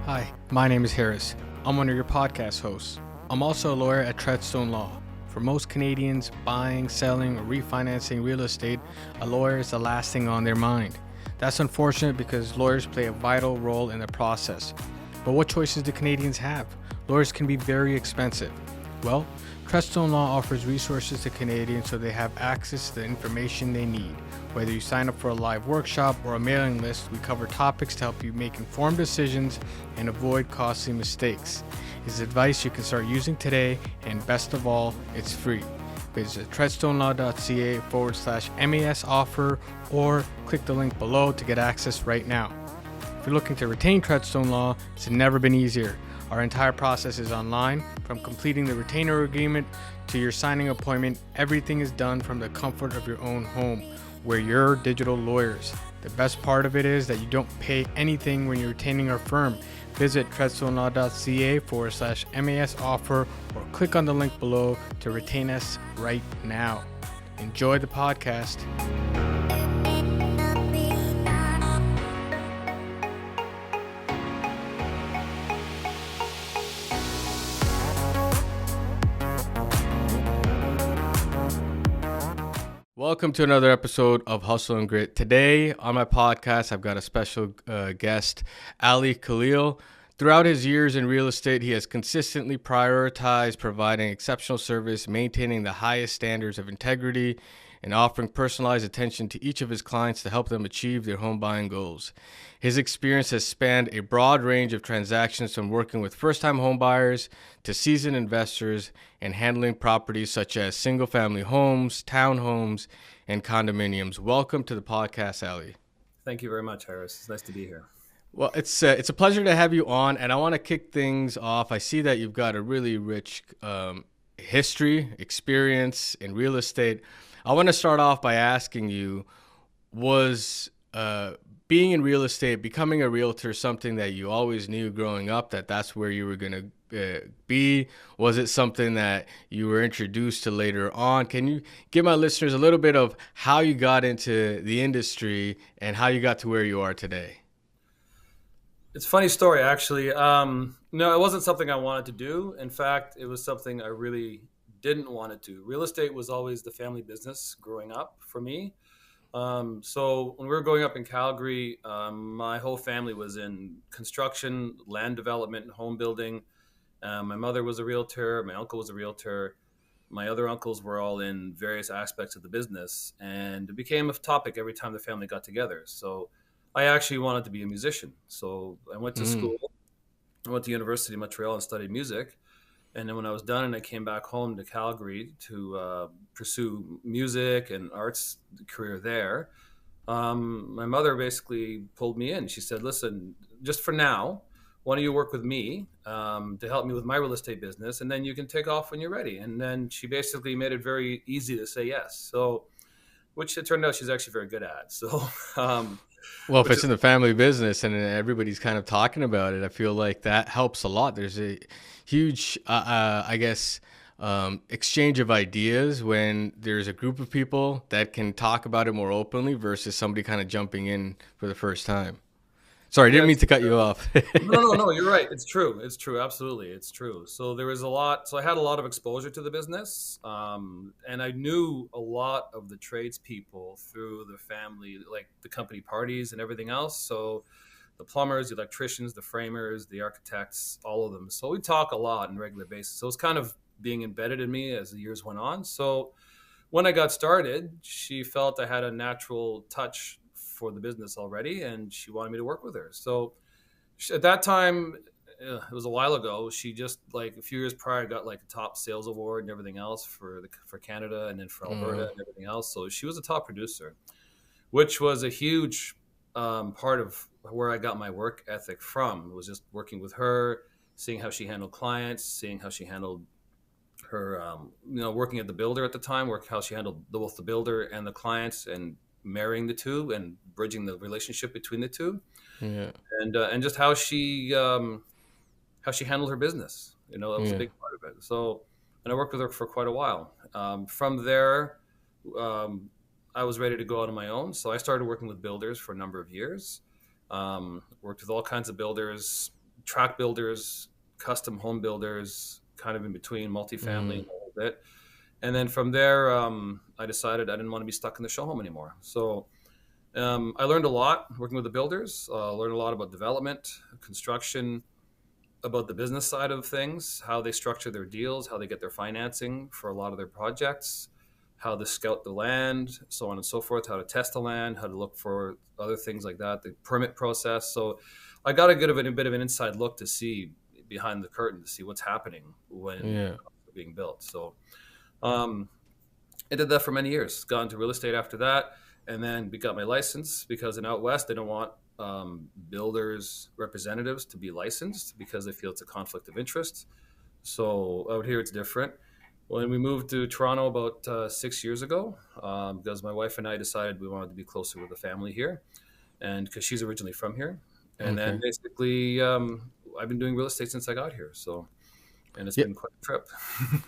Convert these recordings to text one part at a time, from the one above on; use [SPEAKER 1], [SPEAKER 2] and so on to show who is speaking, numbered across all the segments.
[SPEAKER 1] Hi, my name is Harris. I'm one of your podcast hosts. I'm also a lawyer at Treadstone Law. For most Canadians, buying, selling, or refinancing real estate, a lawyer is the last thing on their mind. That's unfortunate because lawyers play a vital role in the process. But what choices do Canadians have? Lawyers can be very expensive. Well, Treadstone Law offers resources to Canadians so they have access to the information they need. Whether you sign up for a live workshop or a mailing list, we cover topics to help you make informed decisions and avoid costly mistakes. It's advice you can start using today, and best of all, it's free. Visit treadstonelaw.ca/MAS offer or click the link below to get access right now. If you're looking to retain Treadstone Law, it's never been easier. Our entire process is online. From completing the retainer agreement to your signing appointment, everything is done from the comfort of your own home. We're your digital lawyers. The best part of it is that you don't pay anything when you're retaining our firm. Visit treadstonelaw.ca/MAS offer or click on the link below to retain us right now. Enjoy the podcast. Welcome to another episode of Hustle and Grit. Today on my podcast, I've got a special guest, Ali Khalil. Throughout his years in real estate, he has consistently prioritized providing exceptional service, maintaining the highest standards of integrity, and offering personalized attention to each of his clients to help them achieve their home buying goals. His experience has spanned a broad range of transactions, from working with first-time home buyers to seasoned investors and handling properties such as single-family homes, townhomes, and condominiums. Welcome to the podcast, Ali.
[SPEAKER 2] Thank you very much, Harris. It's nice to be here.
[SPEAKER 1] Well, it's a pleasure to have you on, and I want to kick things off. I see that you've got a really rich history, experience in real estate. I want to start off by asking you, was being in real estate, becoming a realtor, something that you always knew growing up that that's where you were going to be? Was it something that you were introduced to later on? Can you give my listeners a little bit of how you got into the industry and how you got to where you are today?
[SPEAKER 2] It's a funny story, actually. No, it wasn't something I wanted to do. In fact, it was something I really didn't want to do. Real estate was always the family business growing up for me. So when we were growing up in Calgary, my whole family was in construction, land development, and home building. My mother was a realtor. My uncle was a realtor. My other uncles were all in various aspects of the business. And it became a topic every time the family got together. So I actually wanted to be a musician. So I went to school. I went to University of Montreal and studied music. And then when I was done and I came back home to Calgary to pursue music and arts career there, my mother basically pulled me in. She said, listen, just for now, why don't you work with me to help me with my real estate business, and then you can take off when you're ready. And then she basically made it very easy to say yes. So, which it turned out she's actually very good at. So,
[SPEAKER 1] Well, if it's in the family business and everybody's kind of talking about it, I feel like that helps a lot. There's a huge, exchange of ideas when there's a group of people that can talk about it more openly versus somebody kind of jumping in for the first time. Sorry, I didn't mean to cut you off.
[SPEAKER 2] No, you're right. It's true. It's true. Absolutely. It's true. So there was a lot. So I had a lot of exposure to the business. And I knew a lot of the tradespeople through the family, like the company parties and everything else. So the plumbers, the electricians, the framers, the architects, all of them. So we talk a lot on a regular basis. So it's kind of being embedded in me as the years went on. So when I got started, she felt I had a natural touch for the business already, and she wanted me to work with her. So at that time, it was a while ago, she just, like, a few years prior, got like a top sales award and everything else for Canada, and then for Alberta and everything else. So she was a top producer, which was a huge part of where I got my work ethic from. It was just working with her, seeing how she handled clients, seeing how she handled her, working at the builder at the time, how she handled both the builder and the clients, and marrying the two and bridging the relationship between the two.
[SPEAKER 1] Yeah.
[SPEAKER 2] And just how she handled her business. That was a big part of it. So, and I worked with her for quite a while. From there, I was ready to go out on my own. So I started working with builders for a number of years. Worked with all kinds of builders, track builders, custom home builders, kind of in between multifamily and a little bit. And then from there, I decided I didn't want to be stuck in the show home anymore. So I learned a lot working with the builders, learned a lot about development, construction, about the business side of things, how they structure their deals, how they get their financing for a lot of their projects, how to scout the land, so on and so forth, how to test the land, how to look for other things like that, the permit process. So I got a bit of an inside look to see behind the curtain to see what's happening when being built. So um, I did that for many years. Got into real estate after that, and then we got my license because in out west they don't want builders representatives to be licensed because they feel it's a conflict of interest. So out here it's different. When we moved to Toronto about 6 years ago, because my wife and I decided we wanted to be closer with the family here, and because she's originally from here, and then basically I've been doing real estate since I got here. So, and it's been quite a trip.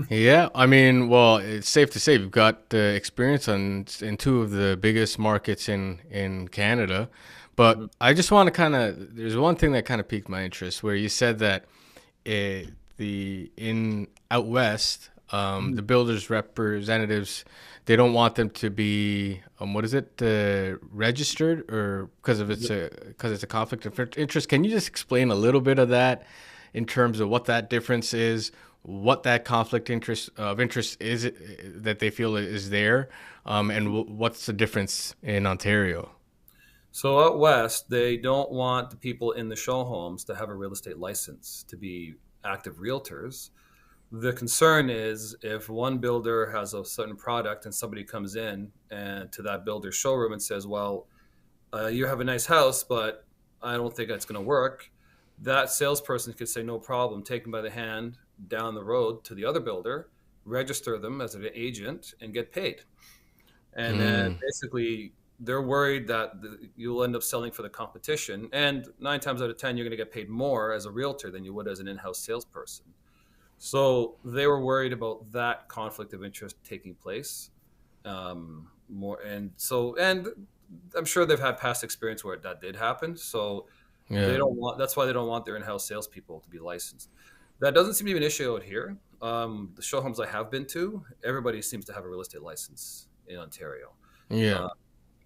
[SPEAKER 1] Yeah, I mean, well, it's safe to say you've got experience in two of the biggest markets in Canada. But I just want to there's one thing that kind of piqued my interest where you said that in out west, the builders representatives, they don't want them to be what is it, registered, or because it's a conflict of interest. Can you just explain a little bit of that in terms of what that difference is, what that conflict of interest is that they feel is there, and what's the difference in Ontario?
[SPEAKER 2] So out west, they don't want the people in the show homes to have a real estate license to be active realtors. The concern is if one builder has a certain product and somebody comes in and to that builder's showroom and says, well, you have a nice house, but I don't think that's going to work. That salesperson could say, no problem, take them by the hand down the road to the other builder, register them as an agent, and get paid. And then basically they're worried that you'll end up selling for the competition. And 9 times out of 10, you're going to get paid more as a realtor than you would as an in-house salesperson. So they were worried about that conflict of interest taking place more. And I'm sure they've had past experience where that did happen. So that's why they don't want their in-house salespeople to be licensed. That doesn't seem to be an issue out here. The show homes I have been to, everybody seems to have a real estate license in Ontario.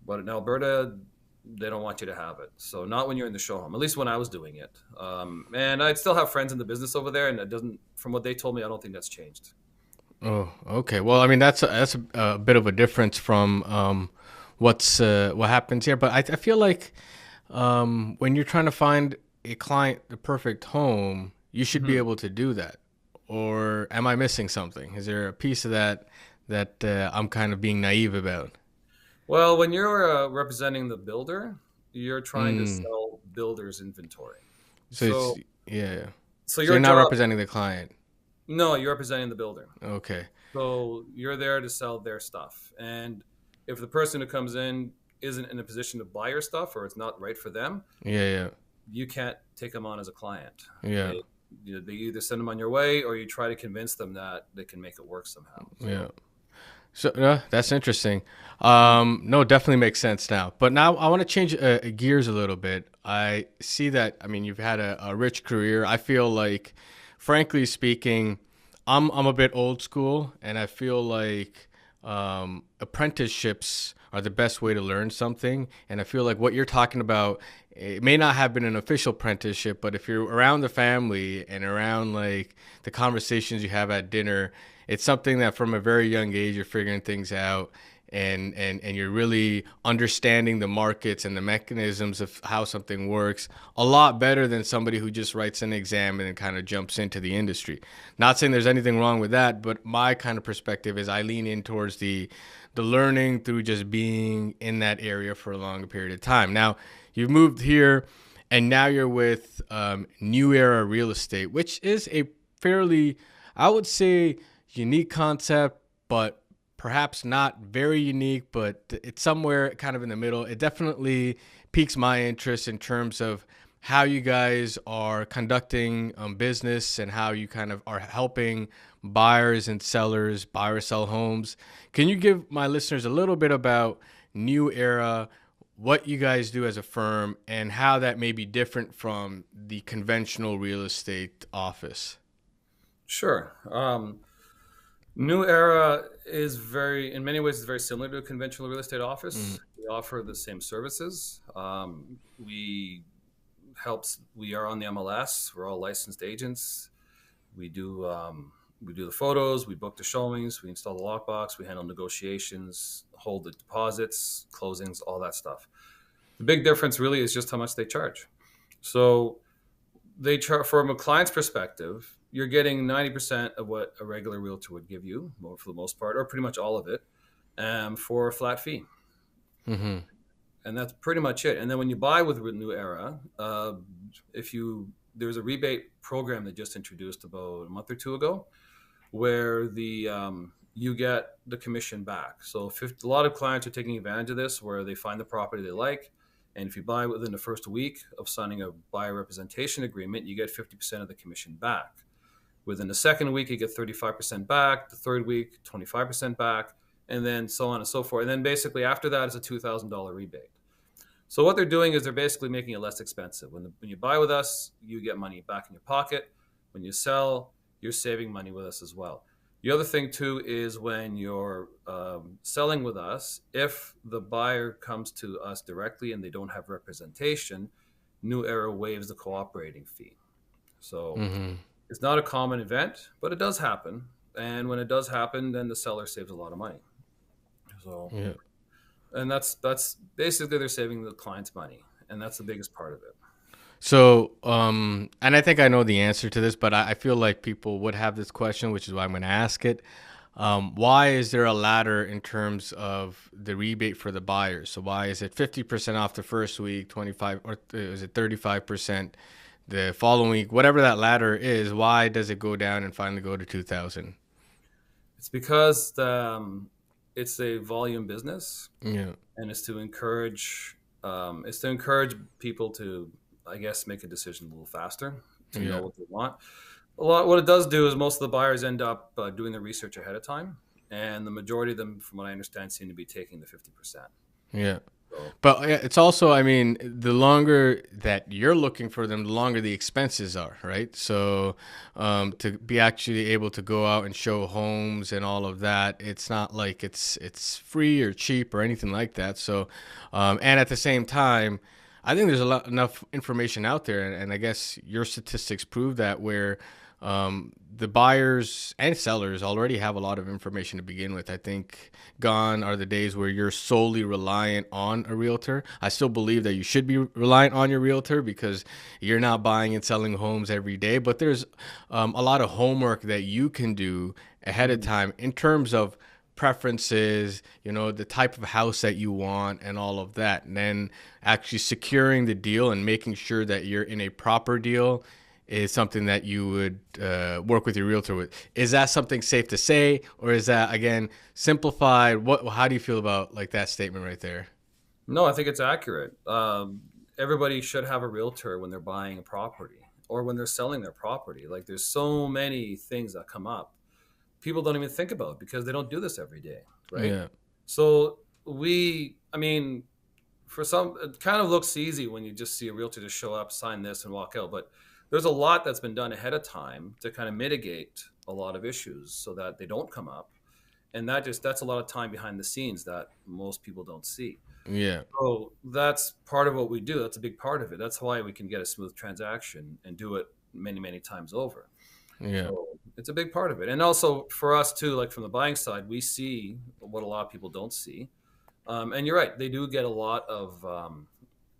[SPEAKER 2] But in Alberta, they don't want you to have it. So not when you're in the show home, at least when I was doing it. And I'd still have friends in the business over there, and it doesn't, from what they told me, I don't think that's changed.
[SPEAKER 1] Oh, okay. Well, I mean, that's a bit of a difference from what happens here. But I feel like when you're trying to find a client the perfect home, you should be able to do that. Or am I missing something? Is there a piece of that I'm kind of being naive about?
[SPEAKER 2] Well, when you're representing the builder, you're trying to sell builder's inventory.
[SPEAKER 1] So
[SPEAKER 2] So
[SPEAKER 1] you're not representing the client.
[SPEAKER 2] No, you're representing the builder.
[SPEAKER 1] Okay.
[SPEAKER 2] So you're there to sell their stuff. And if the person who comes in isn't in a position to buy your stuff or it's not right for them, you can't take them on as a client. They either send them on your way or you try to convince them that they can make it work somehow.
[SPEAKER 1] So that's interesting. No, definitely makes sense now. But now I want to change gears a little bit. I see that, I mean, you've had a rich career. I feel like, frankly speaking, I'm a bit old school, and I feel like apprenticeships are the best way to learn something. And I feel like what you're talking about, it may not have been an official apprenticeship, but if you're around the family and around like the conversations you have at dinner, it's something that from a very young age you're figuring things out, and you're really understanding the markets and the mechanisms of how something works a lot better than somebody who just writes an exam and then kind of jumps into the industry. Not saying there's anything wrong with that, but my kind of perspective is I lean in towards the learning through just being in that area for a longer period of time. Now, you've moved here, and now you're with New Era Real Estate, which is a fairly, I would say, unique concept, but perhaps not very unique, but it's somewhere kind of in the middle. It definitely piques my interest in terms of how you guys are conducting business and how you kind of are helping buyers and sellers buy or sell homes. Can you give my listeners a little bit about New Era, what you guys do as a firm and how that may be different from the conventional real estate office.
[SPEAKER 2] Sure. New Era is in many ways, is very similar to a conventional real estate
[SPEAKER 1] Mm,
[SPEAKER 2] office. We offer the same services. We are on the MLS. We're all licensed agents. We do we do the photos. We book the showings. We install the lockbox. We handle negotiations, hold the deposits, closings, all that stuff. The big difference really is just how much they charge. So they charge from a client's perspective. You're getting 90% of what a regular realtor would give you, for the most part, or pretty much all of it, for a flat fee.
[SPEAKER 1] mm-hmm.
[SPEAKER 2] And that's pretty much it. And then when you buy with New Era, there's a rebate program they just introduced about a month or two ago, where you get the commission back. So a lot of clients are taking advantage of this, where they find the property they like, and if you buy within the first week of signing a buyer representation agreement, you get 50% of the commission back. Within the second week, you get 35% back. The third week, 25% back, and then so on and so forth. And then basically after that is a $2,000 rebate. So what they're doing is they're basically making it less expensive. When you buy with us, you get money back in your pocket. When you sell, you're saving money with us as well. The other thing too is when you're selling with us, if the buyer comes to us directly and they don't have representation, New Era waives the cooperating fee. So
[SPEAKER 1] Mm-hmm.
[SPEAKER 2] it's not a common event, but it does happen. And when it does happen, then the seller saves a lot of money. So,
[SPEAKER 1] Yeah.
[SPEAKER 2] and that's basically they're saving the client's money, and that's the biggest part of it.
[SPEAKER 1] So, and I think I know the answer to this, but I feel like people would have this question, which is why I'm going to ask it. Why is there a ladder in terms of the rebate for the buyers? So why is it 50% off the first week, 25, or is it 35% the following week? Whatever that ladder is, why does it go down and finally go to 2,000?
[SPEAKER 2] It's because it's a volume business,
[SPEAKER 1] Yeah.
[SPEAKER 2] and it's to encourage people to, I guess, make a decision a little faster, to
[SPEAKER 1] Yeah.
[SPEAKER 2] know what they want. What it does do is most of the buyers end up doing the research ahead of time, and the majority of them, from what I understand, seem to be taking the 50%.
[SPEAKER 1] Yeah.
[SPEAKER 2] So
[SPEAKER 1] But yeah, it's also, I mean, the longer that you're looking for them, the longer the expenses are, right? So to be actually able to go out and show homes and all of that, it's not like it's free or cheap or anything like that. So, and at the same time, I think there's enough information out there, and I guess your statistics prove that, where the buyers and sellers already have a lot of information to begin with. I think gone are the days where you're solely reliant on a realtor. I still believe that you should be reliant on your realtor because you're not buying and selling homes every day, but there's a lot of homework that you can do ahead of time in terms of preferences, the type of house that you want and all of that. And then actually securing the deal and making sure that you're in a proper deal is something that you would work with your realtor with. Is that something safe to say, or is that, again, simplified? How do you feel about like that statement right there?
[SPEAKER 2] no, I think it's accurate. Everybody should have a realtor when they're buying a property or when they're selling their property. Like there's so many things that come up people don't even think about because they don't do this every day, right?
[SPEAKER 1] Yeah.
[SPEAKER 2] So I mean, for some, it kind of looks easy when you just see a realtor just show up, sign this, and walk out. But there's a lot that's been done ahead of time to kind of mitigate a lot of issues so that they don't come up. And that's a lot of time behind the scenes that most people don't see.
[SPEAKER 1] Yeah.
[SPEAKER 2] So that's part of what we do. That's a big part of it. That's why we can get a smooth transaction and do it many, many times over.
[SPEAKER 1] Yeah.
[SPEAKER 2] So it's a big part of it. And also for us too, like from the buying side, we see what a lot of people don't see. And you're right, they do get a lot of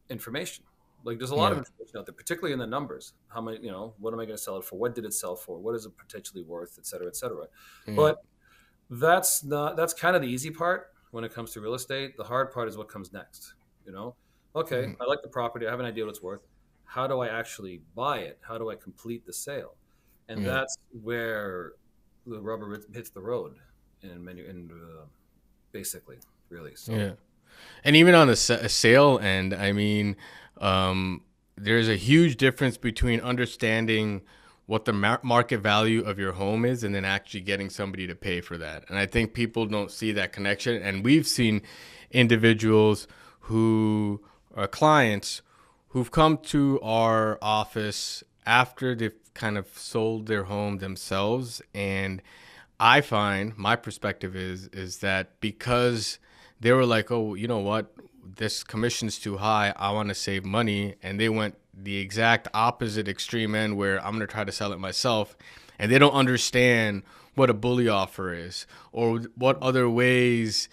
[SPEAKER 2] information. Like there's a lot of
[SPEAKER 1] Yeah.
[SPEAKER 2] information out there, particularly in the numbers. How many, what am I going to sell it for? What did it sell for? What is it potentially worth, et cetera, et cetera.
[SPEAKER 1] Yeah.
[SPEAKER 2] But that's kind of the easy part when it comes to real estate. The hard part is what comes next. You know, okay,
[SPEAKER 1] Mhm.
[SPEAKER 2] I like the property. I have an idea what it's worth. How do I actually buy it? How do I complete the sale? And
[SPEAKER 1] Yeah.
[SPEAKER 2] that's where the rubber hits the road basically, really. So
[SPEAKER 1] Yeah. And even on the sale end, I mean, there's a huge difference between understanding what the market value of your home is and then actually getting somebody to pay for that. And I think people don't see that connection. And we've seen individuals who are clients who've come to our office after they've kind of sold their home themselves. And I find my perspective is that because they were like, oh, you know what, this commission's too high, I want to save money, and they went the exact opposite extreme end where I'm going to try to sell it myself, and they don't understand what a bully offer is or what other ways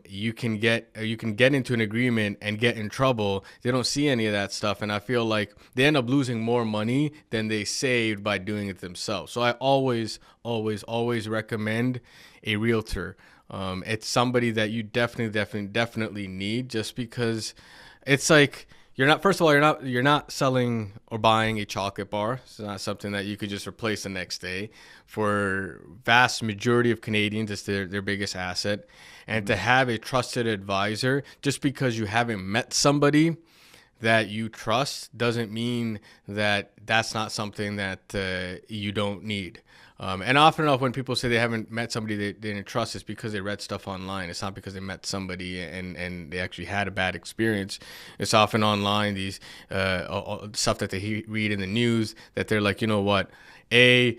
[SPEAKER 1] you can get into an agreement and get in trouble. They don't see any of that stuff, and I feel like they end up losing more money than they saved by doing it themselves. So I always recommend a realtor. It's somebody that you definitely need, just because it's like you're not. First of all, you're not selling or buying a chocolate bar. It's not something that you could just replace the next day. For vast majority of Canadians, it's their biggest asset. And to have a trusted advisor, just because you haven't met somebody that you trust, doesn't mean that that's not something that you don't need. And often enough, when people say they haven't met somebody they didn't trust, it's because they read stuff online. It's not because they met somebody and they actually had a bad experience. It's often online, these stuff that they read in the news, that they're like, you know what, this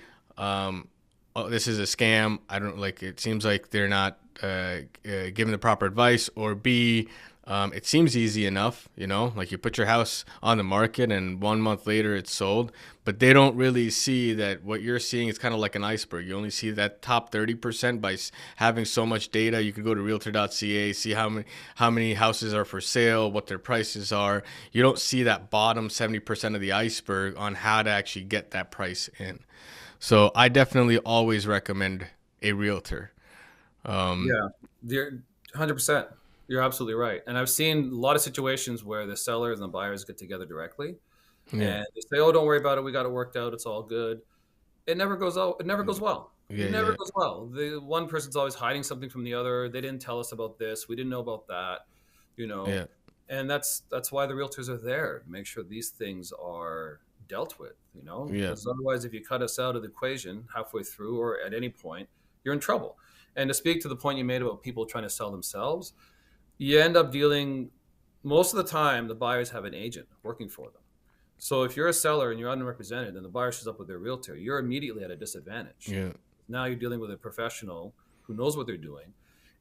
[SPEAKER 1] is a scam. I don't like. It seems like they're not giving the proper advice. Or B, it seems easy enough, like you put your house on the market and 1 month later it's sold, but they don't really see that what you're seeing is kind of like an iceberg. You only see that top 30% by having so much data. You could go to realtor.ca, see how many houses are for sale, what their prices are. You don't see that bottom 70% of the iceberg on how to actually get that price in. So I definitely always recommend a realtor.
[SPEAKER 2] Yeah, you're 100%. You're absolutely right. And I've seen a lot of situations where the sellers and the buyers get together directly,
[SPEAKER 1] Yeah.
[SPEAKER 2] and they say, "Oh, don't worry about it. We got it worked out. It's all good." It never goes out. It never goes well.
[SPEAKER 1] Yeah.
[SPEAKER 2] It never
[SPEAKER 1] Yeah.
[SPEAKER 2] goes well. The one person's always hiding something from the other. They didn't tell us about this. We didn't know about that. You know,
[SPEAKER 1] Yeah.
[SPEAKER 2] and that's why the realtors are there to make sure these things are dealt with.
[SPEAKER 1] Yeah.
[SPEAKER 2] Because otherwise, if you cut us out of the equation halfway through or at any point, you're in trouble. And to speak to the point you made about people trying to sell themselves, you end up dealing, most of the time the buyers have an agent working for them. So if you're a seller and you're unrepresented and the buyer shows up with their realtor, you're immediately at a disadvantage.
[SPEAKER 1] Yeah.
[SPEAKER 2] Now you're dealing with a professional who knows what they're doing.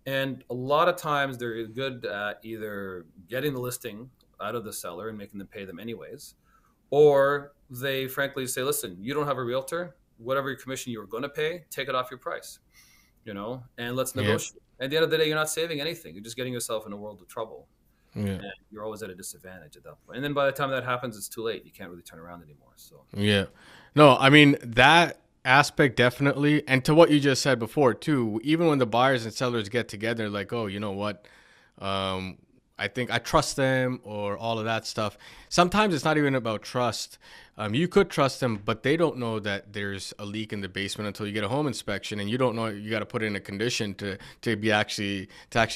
[SPEAKER 2] And a lot of times they're good at either getting the listing out of the seller and making them pay them anyways, or they frankly say, listen, you don't have a realtor, whatever your commission you were going to pay, take it off your price, and let's
[SPEAKER 1] Yeah.
[SPEAKER 2] negotiate. At the end of the day, you're not saving anything. You're just getting yourself in a world of trouble.
[SPEAKER 1] Yeah.
[SPEAKER 2] And you're always at a disadvantage at that point. And then by the time that happens, it's too late. You can't really turn around anymore. So
[SPEAKER 1] Yeah. No, I mean, that aspect definitely. And to what you just said before, too, even when the buyers and sellers get together, like, oh, you know what? Um, I think I trust them, or all of that stuff. Sometimes it's not even about trust. You could trust them, but they don't know that there's a leak in the basement until you get a home inspection, and you don't know you got to put in a condition to actually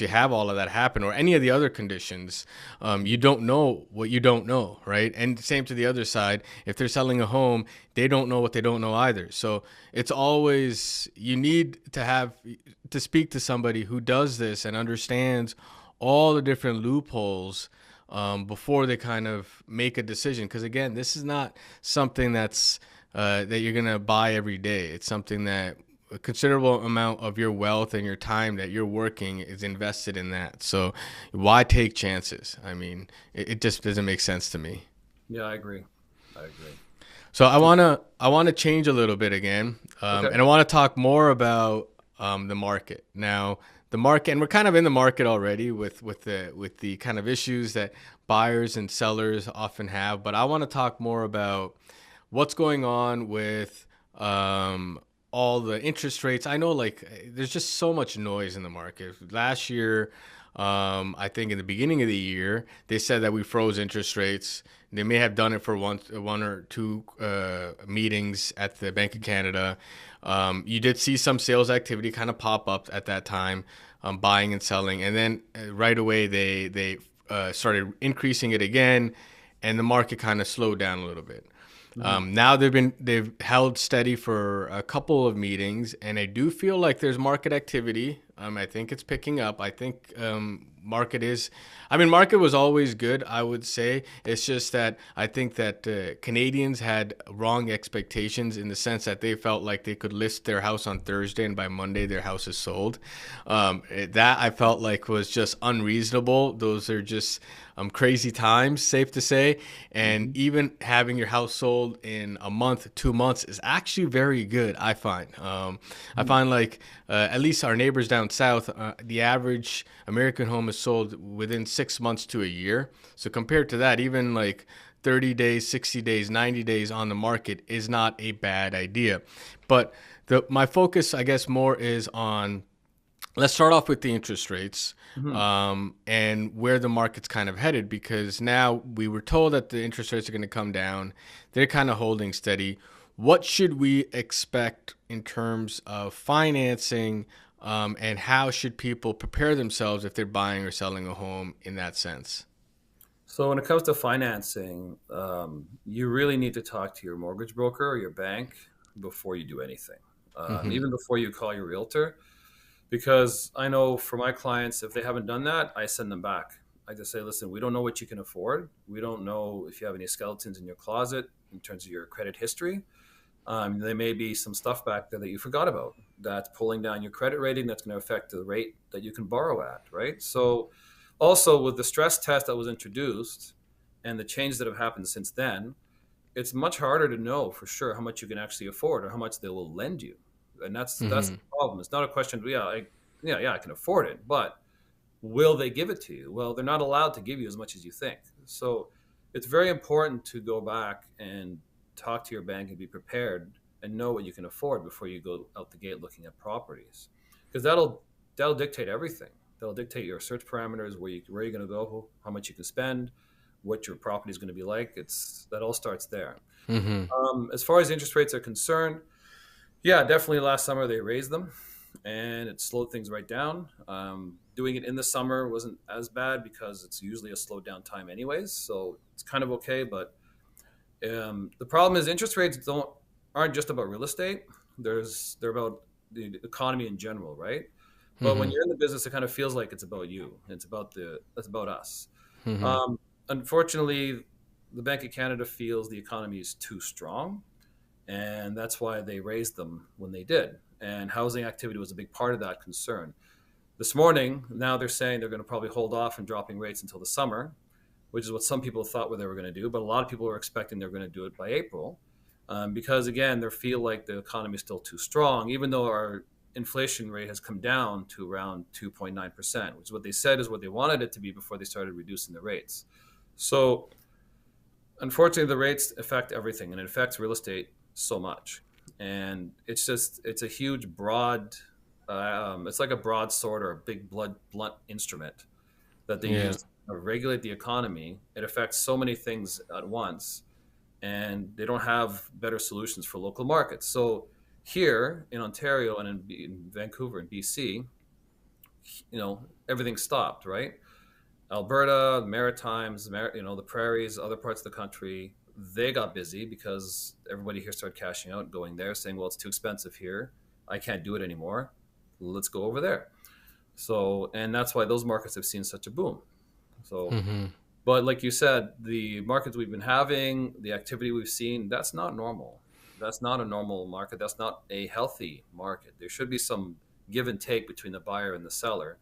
[SPEAKER 1] have all of that happen, or any of the other conditions. You don't know what you don't know, right? And same to the other side. If they're selling a home, they don't know what they don't know either. So it's always, you need to speak to somebody who does this and understands all the different loopholes before they kind of make a decision. Because again, this is not something that you're gonna buy every day. It's something that a considerable amount of your wealth and your time that you're working is invested in that. So why take chances? I mean, it just doesn't make sense to me.
[SPEAKER 2] yeah, I agree. I agree.
[SPEAKER 1] So I wanna change a little bit again,
[SPEAKER 2] Okay.
[SPEAKER 1] and I want to talk more about the market now. The market, and we're kind of in the market already with the kind of issues that buyers and sellers often have. But I want to talk more about what's going on with all the interest rates. I know, like, there's just so much noise in the market. Last year, I think in the beginning of the year, they said that we froze interest rates. They may have done it for one or two meetings at the Bank of Canada. You did see some sales activity kind of pop up at that time, buying and selling, and then right away they started increasing it again, and the market kind of slowed down a little bit. Now they've held steady for a couple of meetings, and I do feel like there's market activity. I think it's picking up. I think market was always good, I would say. It's just that I think that Canadians had wrong expectations in the sense that they felt like they could list their house on Thursday and by Monday their house is sold. That I felt like was just unreasonable. Those are just crazy times, safe to say. And even having your house sold in a month, 2 months is actually very good, I find. I find like at least our neighbors down south, the average American home is sold within 6 months to a year. So compared to that, even like 30 days, 60 days, 90 days on the market is not a bad idea. But my focus, I guess, more is on, let's start off with the interest rates and where the market's kind of headed, because now we were told that the interest rates are going to come down. They're kind of holding steady. What should we expect in terms of financing, and how should people prepare themselves if they're buying or selling a home in that sense?
[SPEAKER 2] So when it comes to financing, you really need to talk to your mortgage broker or your bank before you do anything,
[SPEAKER 1] Mm-hmm.
[SPEAKER 2] even before you call your realtor. Because I know for my clients, if they haven't done that, I send them back. I just say, listen, we don't know what you can afford. We don't know if you have any skeletons in your closet in terms of your credit history. There may be some stuff back there that you forgot about that's pulling down your credit rating, that's going to affect the rate that you can borrow at, right? So, also with the stress test that was introduced and the changes that have happened since then, it's much harder to know for sure how much you can actually afford or how much they will lend you. And that's
[SPEAKER 1] Mm-hmm.
[SPEAKER 2] the problem. It's not a question of, I can afford it, but will they give it to you? Well, they're not allowed to give you as much as you think. So it's very important to go back and talk to your bank and be prepared and know what you can afford before you go out the gate looking at properties, because that'll dictate everything. That'll dictate your search parameters, where you're going to go, how much you can spend, what your property is going to be like. It's that all starts there.
[SPEAKER 1] Mm-hmm.
[SPEAKER 2] As far as interest rates are concerned, yeah, definitely last summer they raised them and it slowed things right down. Doing it in the summer wasn't as bad because it's usually a slowed down time anyways, so it's kind of okay. But the problem is interest rates aren't just about real estate. They're about the economy in general, right? But when
[SPEAKER 1] Mm-hmm.
[SPEAKER 2] you're in the business, it kind of feels like it's about you. It's about us.
[SPEAKER 1] Mm-hmm.
[SPEAKER 2] Unfortunately, the Bank of Canada feels the economy is too strong, and that's why they raised them when they did. And housing activity was a big part of that concern. This morning, now they're saying they're going to probably hold off on dropping rates until the summer, which is what some people thought what they were going to do. But a lot of people are expecting they're going to do it by April, because again, they feel like the economy is still too strong, even though our inflation rate has come down to around 2.9%, which is what they said is what they wanted it to be before they started reducing the rates. So unfortunately, the rates affect everything, and it affects real estate so much. And it's a huge, broad, it's like a broadsword or a big blunt instrument that they
[SPEAKER 1] Yeah.
[SPEAKER 2] use to regulate the economy. It affects so many things at once, and they don't have better solutions for local markets. So here in Ontario and in Vancouver and BC, everything stopped, right? Alberta, the Maritimes, the prairies, other parts of the country, they got busy because everybody here started cashing out and going there, saying, well, it's too expensive here. I can't do it anymore. Let's go over there. So, and that's why those markets have seen such a boom. So,
[SPEAKER 1] Mm-hmm.
[SPEAKER 2] but like you said, the markets we've been having, the activity we've seen, that's not normal. That's not a normal market. That's not a healthy market. There should be some give and take between the buyer and the seller.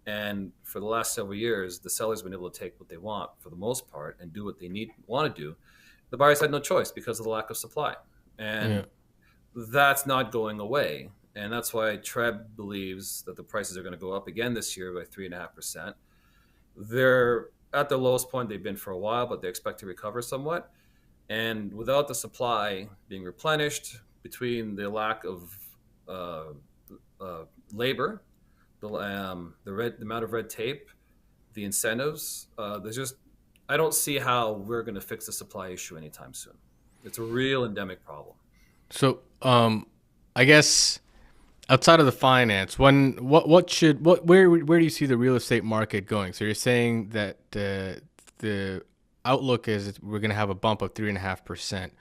[SPEAKER 2] And for the last several years, the seller's been able to take what they want for the most part and do what they want to do. The buyers had no choice because of the lack of supply.
[SPEAKER 1] Yeah.
[SPEAKER 2] And that's not going away. And that's why Treb believes that the prices are going to go up again this year by 3.5%. They're at the lowest point they've been for a while, but they expect to recover somewhat. And without the supply being replenished, between the lack of uh, labor, the amount of red tape, the incentives, there's just I don't see how we're going to fix the supply issue anytime soon. It's a real endemic problem.
[SPEAKER 1] So, I guess outside of the finance, where do you see the real estate market going? So you're saying that the outlook is we're going to have a bump of 3.5%.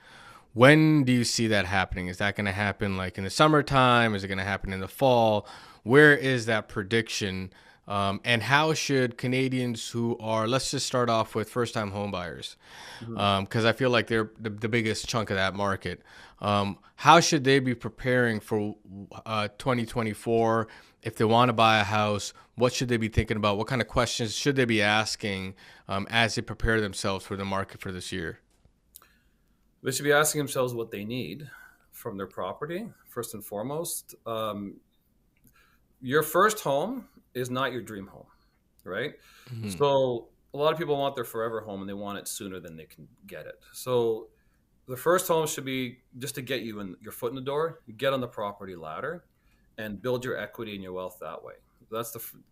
[SPEAKER 1] When do you see that happening? Is that going to happen like in the summertime? Is it going to happen in the fall? where is that prediction? And how should Canadians who are, let's just start off with first-time home buyers,
[SPEAKER 2] Mhm.
[SPEAKER 1] because I feel like they're the biggest chunk of that market. How should they be preparing for 2024? If they want to buy a house, what should they be thinking about? What kind of questions should they be asking as they prepare themselves for the market for this year?
[SPEAKER 2] They should be asking themselves what they need from their property, first and foremost. Your first home is not your dream home, right?
[SPEAKER 1] Hmm.
[SPEAKER 2] So a lot of people want their forever home and they want it sooner than they can get it. So the first home should be just to get you in your foot in the door, you get on the property ladder and build your equity and your wealth that way.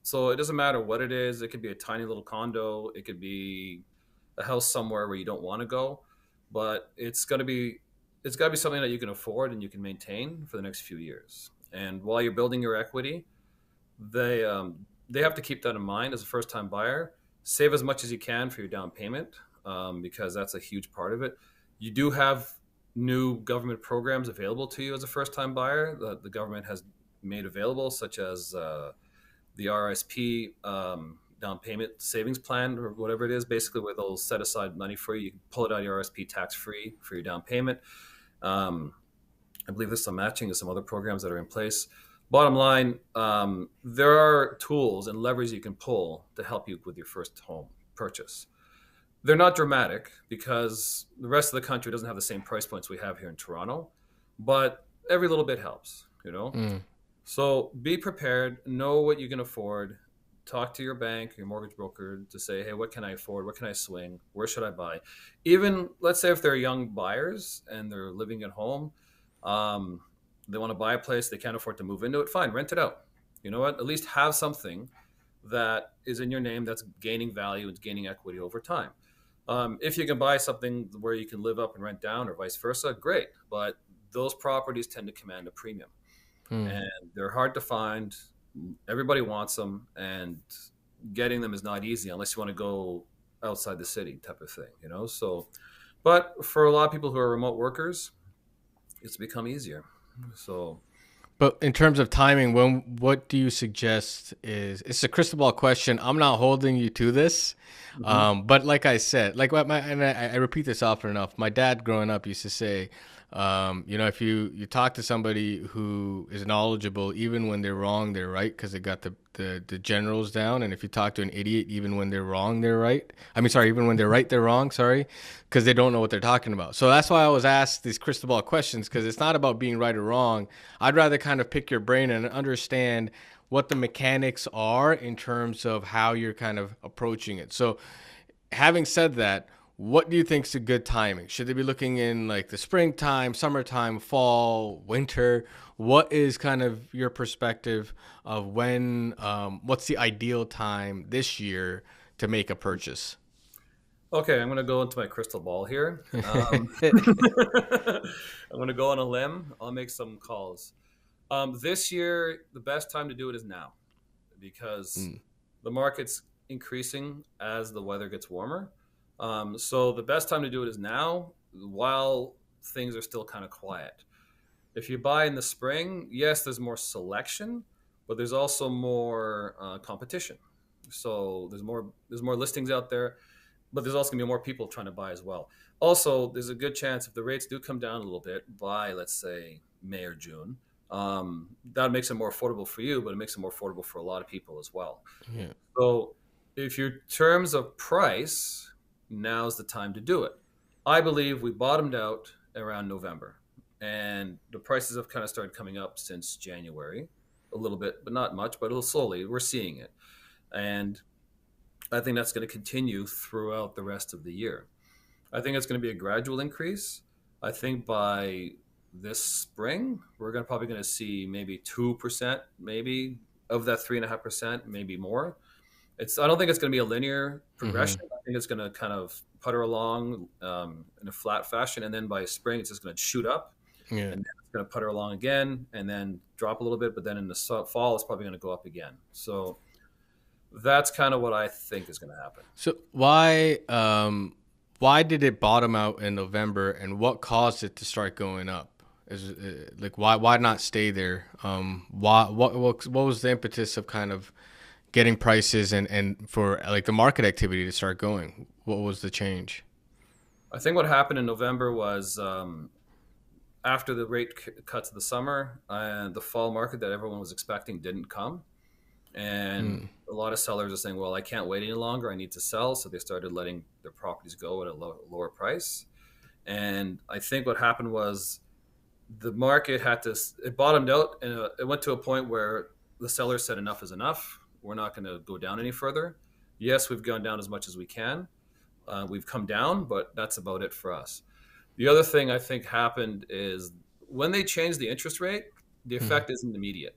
[SPEAKER 2] So it doesn't matter what it is. It could be a tiny little condo, it could be a house somewhere where you don't want to go, but it's got to be something that you can afford and you can maintain for the next few years. And while you're building your equity, they have to keep that in mind as a first time buyer. Save as much as you can for your down payment, because that's a huge part of it. You do have new government programs available to you as a first time buyer that the government has made available, such as the RSP, down payment savings plan, or whatever it is, basically where they'll set aside money for you. You can pull it out of your RSP tax free for your down payment. Um, I believe there's some matching and some other programs that are in place. Bottom line, there are tools and levers you can pull to help you with your first home purchase. They're not dramatic because the rest of the country doesn't have the same price points we have here in Toronto, but every little bit helps, you know?
[SPEAKER 1] Mm.
[SPEAKER 2] So be prepared, know what you can afford, talk to your bank, your mortgage broker to say, hey, what can I afford? What can I swing? Where should I buy? Even let's say if they're young buyers and they're living at home, um, they want to buy a place, they can't afford to move into it, fine, rent it out. You know what? At least have something that is in your name that's gaining value and gaining equity over time. If you can buy something where you can live up and rent down or vice versa, great. But those properties tend to command a premium
[SPEAKER 1] Mm.
[SPEAKER 2] and they're hard to find. Everybody wants them, and getting them is not easy unless you want to go outside the city type of thing, you know? So, but for a lot of people who are remote workers, it's become easier. So,
[SPEAKER 1] But in terms of timing, what do you suggest is, it's a crystal ball question. I'm not holding you to this.
[SPEAKER 2] mhm.
[SPEAKER 1] But like I said, like what and I repeat this often enough. My dad growing up used to say, if you talk to somebody who is knowledgeable, even when they're wrong, they're right because they got the generals down. And if you talk to an idiot, even when they're wrong, they're right. I mean, sorry, even when they're right, they're wrong. Sorry, because they don't know what they're talking about. So that's why I was asked these crystal ball questions, because it's not about being right or wrong. I'd rather kind of pick your brain and understand what the mechanics are in terms of how you're kind of approaching it. So having said that, what do you think is a good timing? Should they be looking in like the springtime, summertime, fall, winter? What is kind of your perspective of when, what's the ideal time this year to make a purchase?
[SPEAKER 2] Okay, I'm going to go into my crystal ball here. I'm going to go on a limb. I'll make some calls. This year, the best time to do it is now because
[SPEAKER 1] Mm.
[SPEAKER 2] the market's increasing as the weather gets warmer. So the best time to do it is now while things are still kind of quiet. If you buy in the spring, yes, there's more selection, but there's also more competition. So there's more listings out there, but there's also gonna be more people trying to buy as well. Also, there's a good chance if the rates do come down a little bit by, let's say, May or June, that makes it more affordable for you, but it makes it more affordable for a lot of people as well.
[SPEAKER 1] Yeah.
[SPEAKER 2] So if your terms of price, now's the time to do it. I believe we bottomed out around November, and the prices have kind of started coming up since January, a little bit, but not much, but a little slowly. We're seeing it, and I think that's going to continue throughout the rest of the year. I think it's going to be a gradual increase. I think by this spring, we're probably going to see maybe 2%, maybe of that 3.5%, maybe more. I don't think it's going to be a linear
[SPEAKER 1] Mm-hmm.
[SPEAKER 2] progression. I think it's going to kind of putter along in a flat fashion, and then by spring, it's just going to shoot up,
[SPEAKER 1] Yeah.
[SPEAKER 2] and then it's going to putter along again, and then drop a little bit. But then in the fall, it's probably going to go up again. So that's kind of what I think is going to happen.
[SPEAKER 1] So why did it bottom out in November, and what caused it to start going up? Is like why not stay there? Why what was the impetus of kind of getting prices and for like the market activity to start going? What was the change?
[SPEAKER 2] I think what happened in November was after the cuts of the summer and the fall market that everyone was expecting didn't come. And
[SPEAKER 1] Mm,
[SPEAKER 2] a lot of sellers are saying, well, I can't wait any longer. I need to sell. So they started letting their properties go at a lower price. And I think what happened was the market it bottomed out and it went to a point where the sellers said enough is enough. We're not going to go down any further. Yes, we've gone down as much as we can. We've come down, but that's about it for us. The other thing I think happened is when they changed the interest rate, the
[SPEAKER 1] mm,
[SPEAKER 2] effect isn't immediate.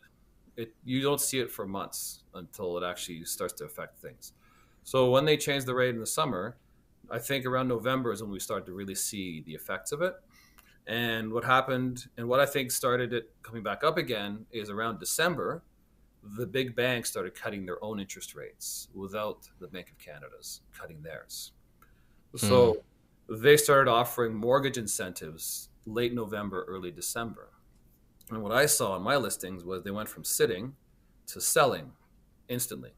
[SPEAKER 2] You don't see it for months until it actually starts to affect things. So when they changed the rate in the summer, I think around November is when we started to really see the effects of it. And what happened, and what I think started it coming back up again, is around December, the big banks started cutting their own interest rates without the Bank of Canada's cutting theirs.
[SPEAKER 1] mm,
[SPEAKER 2] So they started offering mortgage incentives late November, early December. And what I saw in my listings was they went from sitting to selling instantly.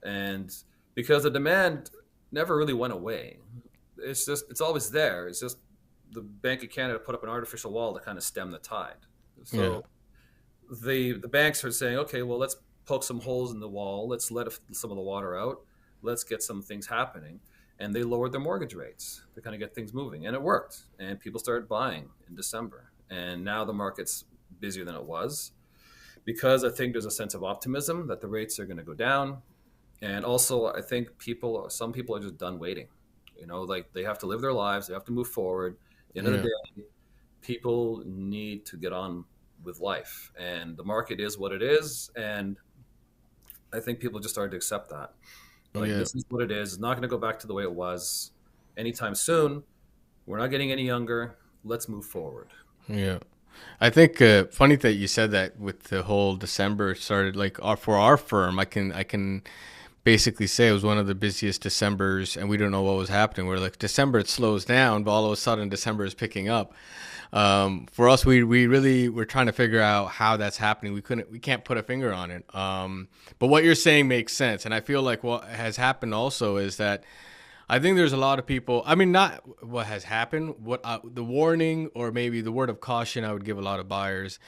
[SPEAKER 2] And because the demand never really went away, it's always there. It's just the Bank of Canada put up an artificial wall to kind of stem the tide.
[SPEAKER 1] yeah,
[SPEAKER 2] So the banks are saying, okay, well, let's poke some holes in the wall. Let's let some of the water out. Let's get some things happening. And they lowered their mortgage rates to kind of get things moving. And it worked. And people started buying in December. And now the market's busier than it was because I think there's a sense of optimism that the rates are going to go down. And also, I think some people are just done waiting. Like they have to live their lives, they have to move forward. At the end of the
[SPEAKER 1] yeah,
[SPEAKER 2] day, people need to get on with life, and the market is what it is. And I think people just started to accept that. Like,
[SPEAKER 1] yeah,
[SPEAKER 2] this is what it is. It's not going to go back to the way it was anytime soon. We're not getting any younger. Let's move forward.
[SPEAKER 1] yeah. I think funny that you said that with the whole December started like for our firm. I can basically say it was one of the busiest Decembers, and we don't know what was happening. We're like December it slows down, but all of a sudden December is picking up. For us, we really we're trying to figure out how that's happening. We can't put a finger on it. But what you're saying makes sense, and I feel like what has happened also is that I think there's a lot of people. I mean, not what has happened. What the warning or maybe the word of caution I would give a lot of buyers.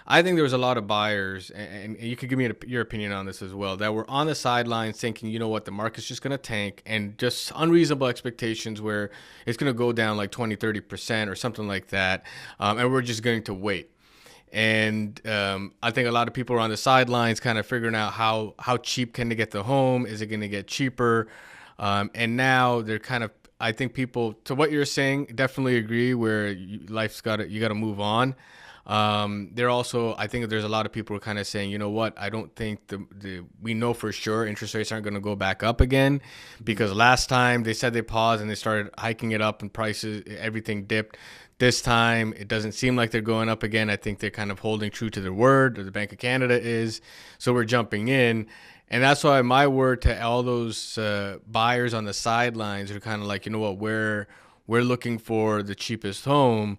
[SPEAKER 1] I think there was a lot of buyers, and you could give me your opinion on this as well, that were on the sidelines thinking, you know what, the market's just going to tank, and just unreasonable expectations where it's going to go down like 20, 30% or something like that, and we're just going to wait. And I think a lot of people are on the sidelines kind of figuring out how cheap can they get the home? Is it going to get cheaper? And now they're kind of, I think people, to what you're saying, definitely agree where you got to move on. They're also, I think there's a lot of people who are kind of saying, you know what, I don't think we know for sure interest rates aren't going to go back up again because last time they said they paused and they started hiking it up and prices, everything dipped. This time, it doesn't seem like they're going up again. I think they're kind of holding true to their word, or the Bank of Canada is. So we're jumping in. And that's why my word to all those buyers on the sidelines are kind of like, you know what, we're looking for the cheapest home.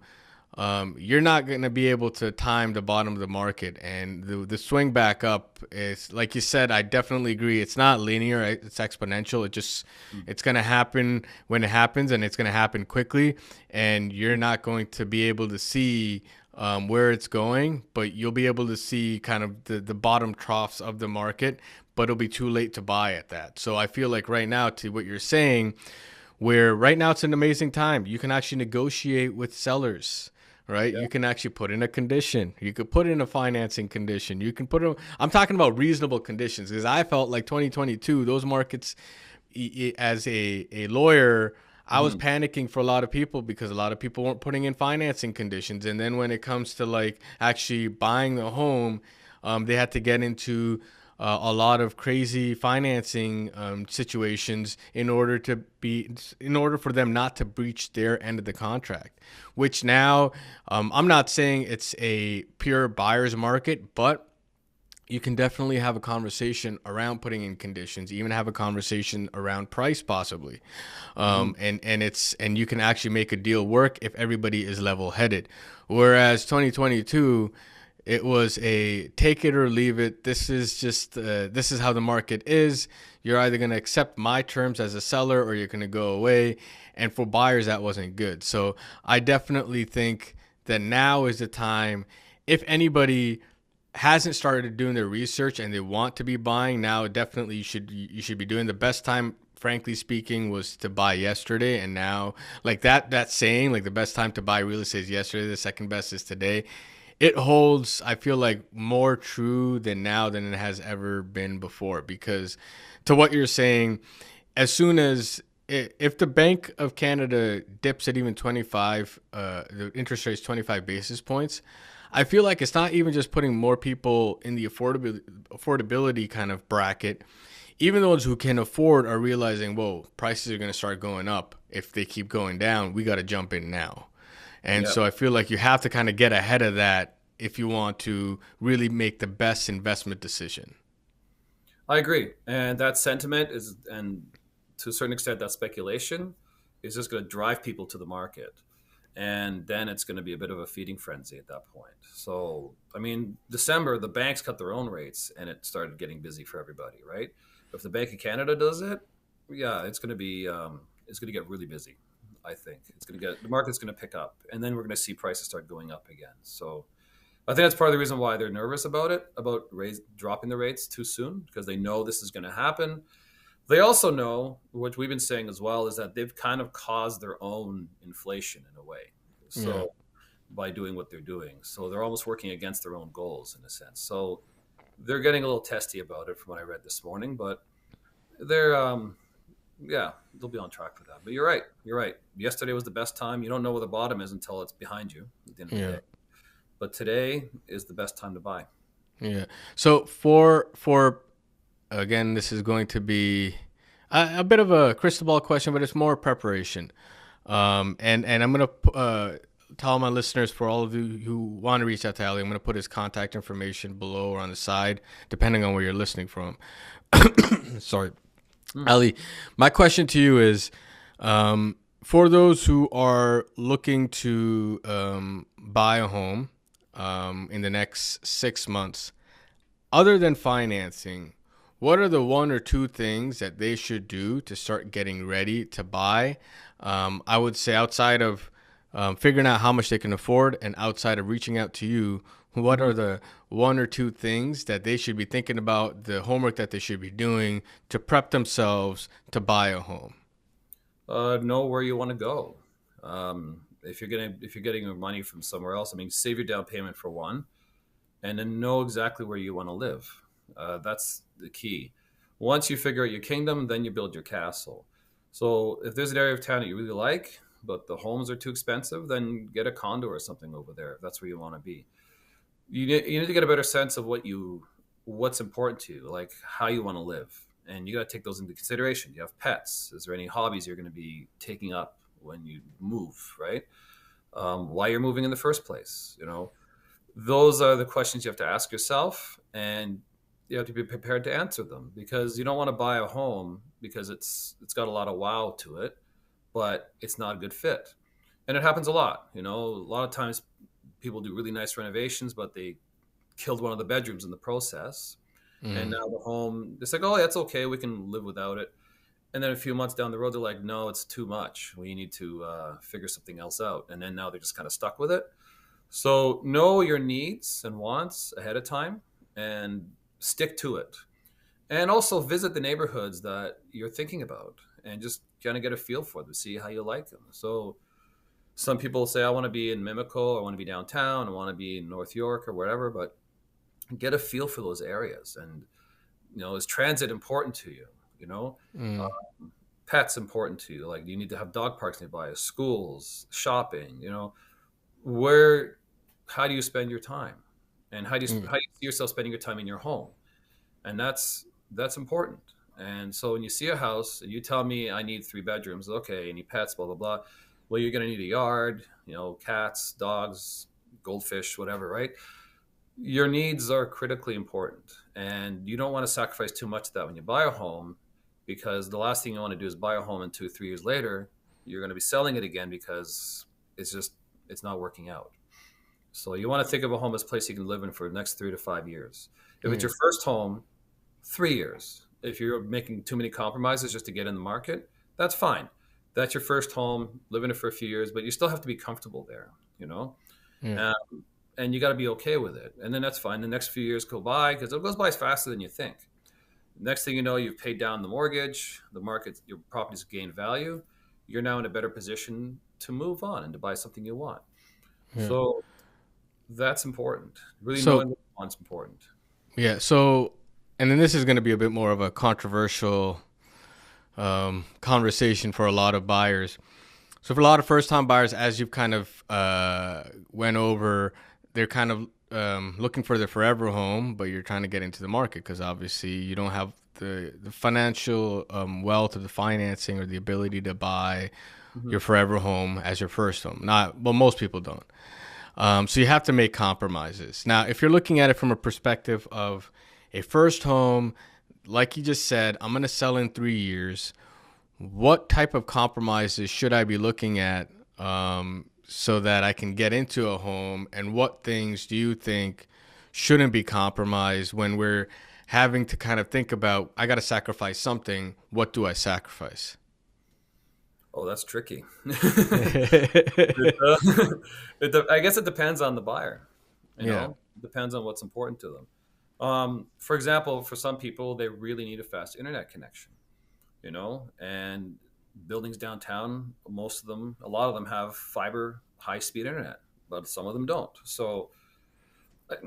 [SPEAKER 1] You're not going to be able to time the bottom of the market, and the swing back up is, like you said, I definitely agree. It's not linear; it's exponential. It's going to happen when it happens, and it's going to happen quickly. And you're not going to be able to see where it's going, but you'll be able to see kind of the bottom troughs of the market. But it'll be too late to buy at that. So I feel like right now, to what you're saying, where right now it's an amazing time. You can actually negotiate with sellers, right?
[SPEAKER 2] Yeah.
[SPEAKER 1] You can actually put in a condition. You could put in a financing condition. You can I'm talking about reasonable conditions because I felt like 2022, those markets, as a lawyer, I was
[SPEAKER 2] Hmm.
[SPEAKER 1] panicking for a lot of people because a lot of people weren't putting in financing conditions. And then when it comes to like actually buying the home, they had to get into a lot of crazy financing situations in order for them not to breach their end of the contract. Which now, I'm not saying it's a pure buyer's market, but you can definitely have a conversation around putting in conditions, even have a conversation around price possibly.
[SPEAKER 2] Hmm.
[SPEAKER 1] And you can actually make a deal work if everybody is level headed. Whereas 2022, it was a take it or leave it. This is how the market is. You're either going to accept my terms as a seller or you're going to go away. And for buyers, that wasn't good. So I definitely think that now is the time. If anybody hasn't started doing their research and they want to be buying now, definitely you should be doing. The best time, frankly speaking, was to buy yesterday. And now, like that saying, like the best time to buy real estate is yesterday, the second best is today. It holds, I feel like, more true than now than it has ever been before. Because to what you're saying, as soon as if the Bank of Canada dips at even 25, the interest rate's 25 basis points, I feel like it's not even just putting more people in the affordability kind of bracket. Even those who can afford are realizing, whoa, prices are going to start going up. If they keep going down, we got to jump in now. And
[SPEAKER 2] Yeah,
[SPEAKER 1] so I feel like you have to kind of get ahead of that if you want to really make the best investment decision.
[SPEAKER 2] I agree. And that sentiment is, and to a certain extent, that speculation is just going to drive people to the market. And then it's going to be a bit of a feeding frenzy at that point. So, I mean, December, the banks cut their own rates and it started getting busy for everybody, right? If the Bank of Canada does it, yeah, it's going to get really busy. I think the market's going to pick up, and then we're going to see prices start going up again. So, I think that's part of the reason why they're nervous about it, about dropping the rates too soon, because they know this is going to happen. They also know, which we've been saying as well, is that they've kind of caused their own inflation in a way.
[SPEAKER 1] Yeah.
[SPEAKER 2] So by doing what they're doing, so they're almost working against their own goals in a sense. So they're getting a little testy about it from what I read this morning, but they're yeah, they'll be on track for that. But you're right. You're right. Yesterday was the best time. You don't know where the bottom is until it's behind you at the end of the
[SPEAKER 1] Yeah.
[SPEAKER 2] day. But today is the best time to buy.
[SPEAKER 1] Yeah. So for again, this is going to be a bit of a crystal ball question, but it's more preparation. And I'm gonna tell my listeners, for all of you who want to reach out to Ali, I'm gonna put his contact information below or on the side, depending on where you're listening from. Sorry,
[SPEAKER 2] Mm.
[SPEAKER 1] Ali. My question to you is, for those who are looking to buy a home in the next 6 months, other than financing, what are the one or two things that they should do to start getting ready to buy? I would say outside of figuring out how much they can afford and outside of reaching out to you, what
[SPEAKER 2] Mhm.
[SPEAKER 1] are the one or two things that they should be thinking about, the homework that they should be doing to prep themselves to buy a home?
[SPEAKER 2] Know where you want to go. If you're getting your money from somewhere else, I mean, save your down payment for one, and then know exactly where you want to live. That's the key. Once you figure out your kingdom, then you build your castle. So if there's an area of town that you really like, but the homes are too expensive, then get a condo or something over there if that's where you want to be. You need to get a better sense of what's important to you, like how you want to live, and you got to take those into consideration. You have pets. Is there any hobbies you're going to be taking up when you move, right? Why you're moving in the first place? Those are the questions you have to ask yourself, and you have to be prepared to answer them, because you don't want to buy a home because it's got a lot of wow to it, but it's not a good fit. And it happens a lot. A lot of times people do really nice renovations, but they killed one of the bedrooms in the process. And
[SPEAKER 1] Mm,
[SPEAKER 2] now the home, it's like, oh, that's okay, we can live without it. And then a few months down the road, they're like, no, it's too much. We need to figure something else out. And then now they're just kind of stuck with it. So know your needs and wants ahead of time and stick to it. And also visit the neighborhoods that you're thinking about and just kind of get a feel for them, see how you like them. So some people say, I want to be in Mimico, I want to be downtown, I want to be in North York or whatever, but get a feel for those areas. And, is transit important to you? You know,
[SPEAKER 1] mm,
[SPEAKER 2] Pets important to you? Like, you need to have dog parks nearby, schools, shopping, where, how do you spend your time? And
[SPEAKER 1] mm,
[SPEAKER 2] how do you see yourself spending your time in your home? And that's important. And so when you see a house and you tell me I need 3 bedrooms, okay, any pets, blah blah blah. Well, you're going to need a yard, cats, dogs, goldfish, whatever, right? Your needs are critically important, and you don't want to sacrifice too much of that when you buy a home, because the last thing you want to do is buy a home and 2 3 years later you're going to be selling it again because it's just it's not working out. So you want to think of a home as a place you can live in for the next 3 to 5 years. If it's
[SPEAKER 1] Yeah.
[SPEAKER 2] your first home, 3 years. If you're making too many compromises just to get in the market, that's fine. That's your first home, live in it for a few years, but you still have to be comfortable there, you know?
[SPEAKER 1] Yeah.
[SPEAKER 2] And you got to be okay with it. And then that's fine. The next few years go by because it goes by faster than you think. Next thing you know, you've paid down the mortgage, the market, your property's gained value. You're now in a better position to move on and to buy something you want.
[SPEAKER 1] Yeah.
[SPEAKER 2] So that's important. Really
[SPEAKER 1] So
[SPEAKER 2] knowing what you want is important.
[SPEAKER 1] yeah. So, and then this is going to be a bit more of a controversial conversation for a lot of buyers. So for a lot of first-time buyers, as you've kind of went over, they're kind of looking for their forever home, but you're trying to get into the market because obviously you don't have the financial wealth of the financing or the ability to buy
[SPEAKER 2] Hmm.
[SPEAKER 1] your forever home as your first home. Not well, most people don't. So you have to make compromises. Now, if you're looking at it from a perspective of a first home, like you just said, I'm going to sell in 3 years. What type of compromises should I be looking at so that I can get into a home? And what things do you think shouldn't be compromised when we're having to kind of think about, I got to sacrifice something. What do I sacrifice?
[SPEAKER 2] Oh, that's tricky.
[SPEAKER 1] Yeah.
[SPEAKER 2] I guess it depends on the buyer. It depends on what's important to them. For example, for some people, they really need a fast internet connection. And buildings downtown, most of them, a lot of them have fiber, high-speed internet, but some of them don't. So let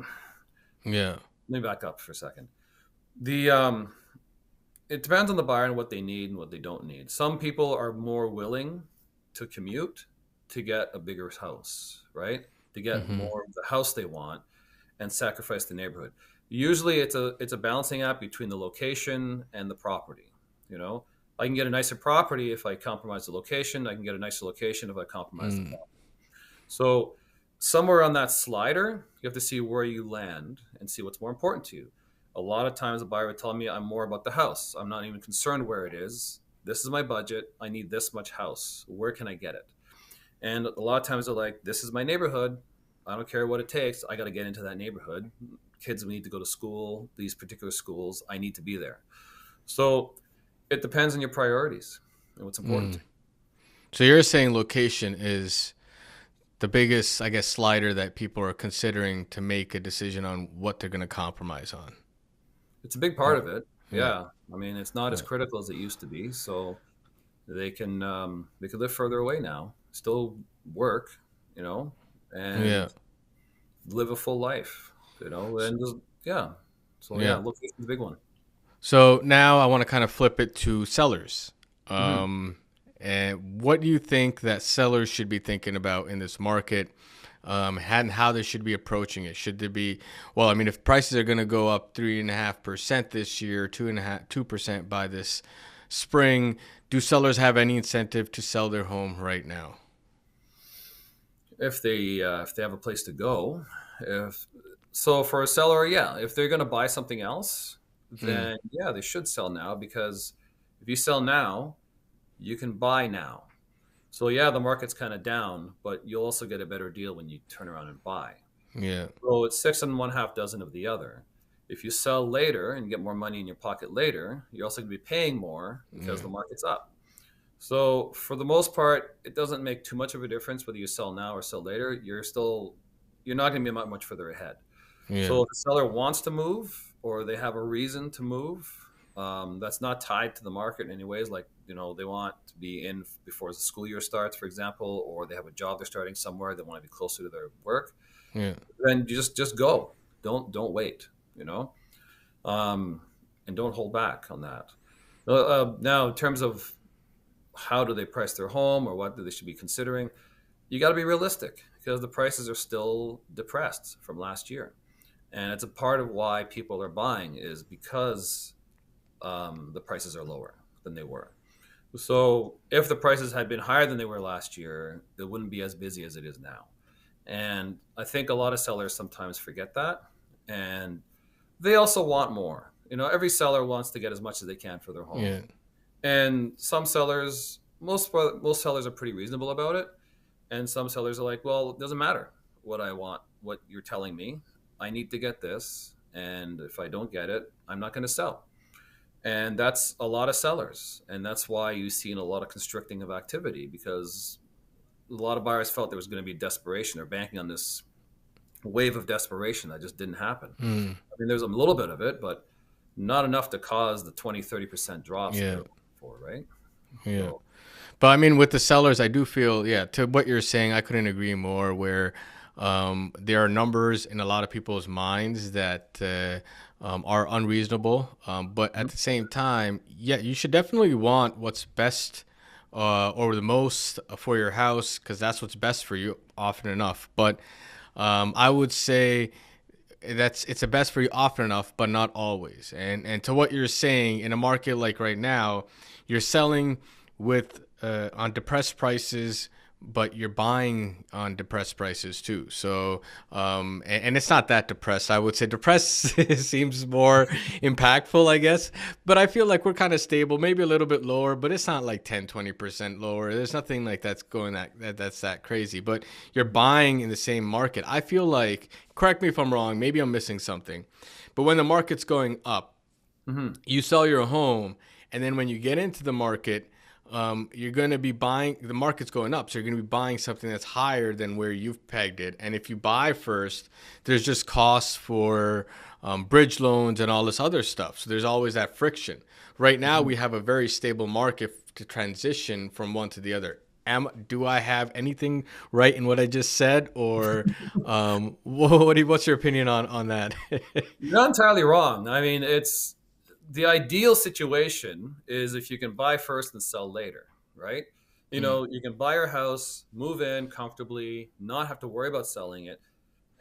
[SPEAKER 1] Yeah.
[SPEAKER 2] me back up for a second. The It depends on the buyer and what they need and what they don't need. Some people are more willing to commute to get a bigger house, right? To get
[SPEAKER 1] Mm-hmm.
[SPEAKER 2] more of the house they want and sacrifice the neighborhood. Usually it's a balancing act between the location and the property, you know? I can get a nicer property if I compromise the location. I can get a nicer location if I compromise the
[SPEAKER 1] Mm.
[SPEAKER 2] property. So somewhere on that slider, you have to see where you land and see what's more important to you. A lot of times, a buyer would tell me, "I'm more about the house. I'm not even concerned where it is. This is my budget. I need this much house. Where can I get it?" And a lot of times, they're like, "This is my neighborhood. I don't care what it takes. I got to get into that neighborhood. Kids need to go to school. These particular schools, I need to be there." So it depends on your priorities and what's important to
[SPEAKER 1] Mm. So you're saying location is the biggest, I guess, slider that people are considering to make a decision on what they're going to compromise on.
[SPEAKER 2] It's a big
[SPEAKER 1] Yeah.
[SPEAKER 2] part of it.
[SPEAKER 1] Yeah.
[SPEAKER 2] Yeah, I mean, it's not as
[SPEAKER 1] Yeah.
[SPEAKER 2] critical as it used to be. So they can live further away now, still work, you know,
[SPEAKER 1] Yeah.
[SPEAKER 2] and live a full life, and just yeah. So yeah,
[SPEAKER 1] Yeah.
[SPEAKER 2] location's a big one.
[SPEAKER 1] So now I want to kind of flip it to sellers.
[SPEAKER 2] Hmm.
[SPEAKER 1] Um, and what do you think that sellers should be thinking about in this market, and how they should be approaching it? Should there be, well, I mean, if prices are going to go up 3.5% this year, 2% by this spring, do sellers have any incentive to sell their home right now?
[SPEAKER 2] If they have a place to go, if so for a seller, yeah, if they're going to buy something else,
[SPEAKER 1] Mm,
[SPEAKER 2] then yeah, they should sell now because if you sell now, you can buy now. So yeah, the market's kind of down, but you'll also get a better deal when you turn around and buy.
[SPEAKER 1] yeah.
[SPEAKER 2] So it's six and one half dozen of the other. If you sell later and get more money in your pocket later, you're also going to be paying more because
[SPEAKER 1] Yeah.
[SPEAKER 2] the market's up. So for the most part, it doesn't make too much of a difference whether you sell now or sell later. You're not going to be much further ahead.
[SPEAKER 1] Yeah.
[SPEAKER 2] So if the seller wants to move or they have a reason to move, that's not tied to the market in any ways. Like, they want to be in before the school year starts, for example, or they have a job they're starting somewhere. They want to be closer to their work.
[SPEAKER 1] Yeah.
[SPEAKER 2] Then you just go. Don't wait. You know, um, and don't hold back on that. Now, in terms of how do they price their home or what do they should be considering, you got to be realistic because the prices are still depressed from last year. And it's a part of why people are buying is because the prices are lower than they were. So if the prices had been higher than they were last year, it wouldn't be as busy as it is now. And I think a lot of sellers sometimes forget that. and they also want more. Every seller wants to get as much as they can for their home.
[SPEAKER 1] Yeah.
[SPEAKER 2] And some sellers, most sellers are pretty reasonable about it. And some sellers are like, well, it doesn't matter what I want, what you're telling me. I need to get this. And if I don't get it, I'm not going to sell. And that's a lot of sellers. And that's why you've seen a lot of constricting of activity, because a lot of buyers felt there was going to be desperation. They're banking on this wave of desperation that just didn't happen.
[SPEAKER 1] Mm.
[SPEAKER 2] I mean, there's a little bit of it, but not enough to cause the 20-30% drops that
[SPEAKER 1] Yeah.
[SPEAKER 2] they're looking for, right?
[SPEAKER 1] Yeah.
[SPEAKER 2] So,
[SPEAKER 1] But I mean, with the sellers, I do feel, yeah, to what you're saying, I couldn't agree more. Where there are numbers in a lot of people's minds that are unreasonable. But at the same time, yeah, you should definitely want what's best or the most for your house, because that's what's best for you often enough. But I would say it's the best for you often enough, but not always. And to what you're saying, in a market like right now, you're selling with on depressed prices, but you're buying on depressed prices too. So and it's not that depressed. I would say depressed seems more impactful, I guess. But I feel like we're kind of stable, maybe a little bit lower, but it's not like 10-20% lower. There's nothing like that's going that's that crazy. But you're buying in the same market. I feel like, correct me if I'm wrong, maybe I'm missing something, but when the market's going up, you sell your home, and then when you get into the market, you're going to be buying, the market's going up, so you're going to be buying something that's higher than where you've pegged it. And if you buy first, there's just costs for bridge loans and all this other stuff. So there's always that friction. Right now, we have a very stable market to transition from one to the other. Do I have anything right in what I just said, or what's your opinion on that?
[SPEAKER 2] you're not entirely wrong. I mean, it's the ideal situation is if you can buy first and sell later, right? You can buy your house, move in comfortably, not have to worry about selling it,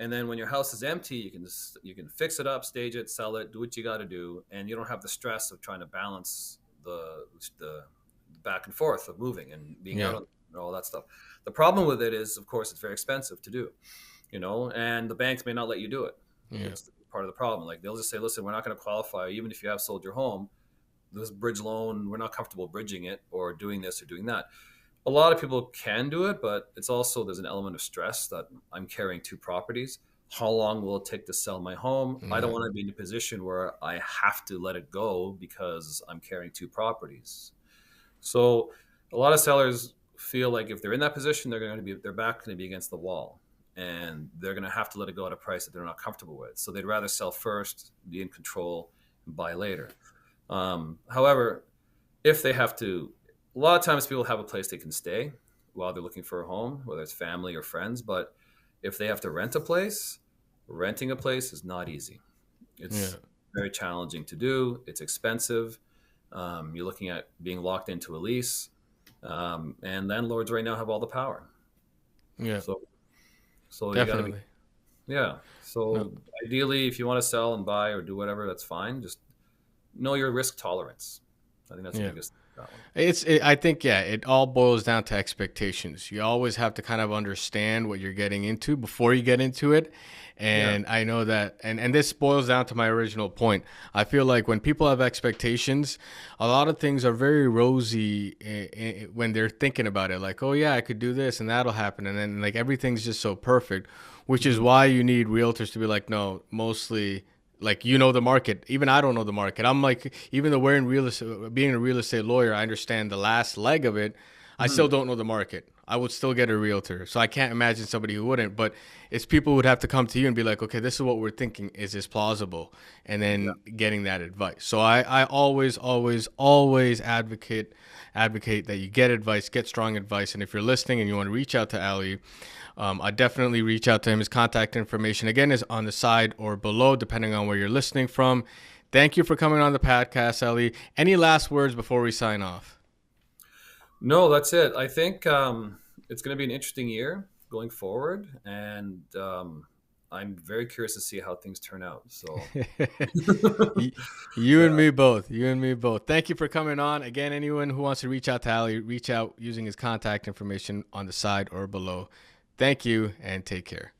[SPEAKER 2] and then when your house is empty, you can fix it up, stage it, sell it, do what you got to do, and you don't have the stress of trying to balance the back and forth of moving and being out and all that stuff. The problem with it is, of course, it's very expensive to do, and the banks may not let you do it. It's part of the problem. Like, they'll just say, listen, we're not going to qualify, even if you have sold your home, this bridge loan, we're not comfortable bridging it or doing this or doing that. A lot of people can do it, but it's also, there's an element of stress that I'm carrying 2 properties. How long will it take to sell my home? I don't want to be in a position where I have to let it go because I'm carrying 2 properties. So a lot of sellers feel like if they're in that position, their back going to be against the wall, and they're going to have to let it go at a price that they're not comfortable with. So they'd rather sell first, be in control, and buy later. However, if they have to, a lot of times people have a place they can stay while they're looking for a home, whether it's family or friends. But if they have to rent a place, renting a place is not easy. It's very challenging to do. It's expensive. You're looking at being locked into a lease. And landlords right now have all the power.
[SPEAKER 1] Yeah.
[SPEAKER 2] So
[SPEAKER 1] Definitely.
[SPEAKER 2] So ideally, if you want to sell and buy or do whatever, that's fine. Just know your risk tolerance. I think that's the biggest thing.
[SPEAKER 1] I think, it all boils down to expectations. You always have to kind of understand what you're getting into before you get into it. And I know that, and this boils down to my original point. I feel like when people have expectations, a lot of things are very rosy when they're thinking about it. Like, oh yeah, I could do this and that'll happen. And then like everything's just so perfect, which is why you need realtors to be like, no, mostly, like, the market. Even I don't know the market. I'm like, even though we're in real estate, being a real estate lawyer, I understand the last leg of it. I still don't know the market. I would still get a realtor. So I can't imagine somebody who wouldn't. But it's people who would have to come to you and be like, okay, this is what we're thinking. Is this plausible? And then getting that advice. So I always, always, always advocate that you get advice, get strong advice. And if you're listening and you want to reach out to Ali, I definitely reach out to him. His contact information, again, is on the side or below, depending on where you're listening from. Thank you for coming on the podcast, Ali. Any last words before we sign off?
[SPEAKER 2] No, that's it. I think it's going to be an interesting year going forward, and I'm very curious to see how things turn out. So
[SPEAKER 1] you and me both. You and me both. Thank you for coming on. Again, anyone who wants to reach out to Ali, reach out using his contact information on the side or below. Thank you, and take care.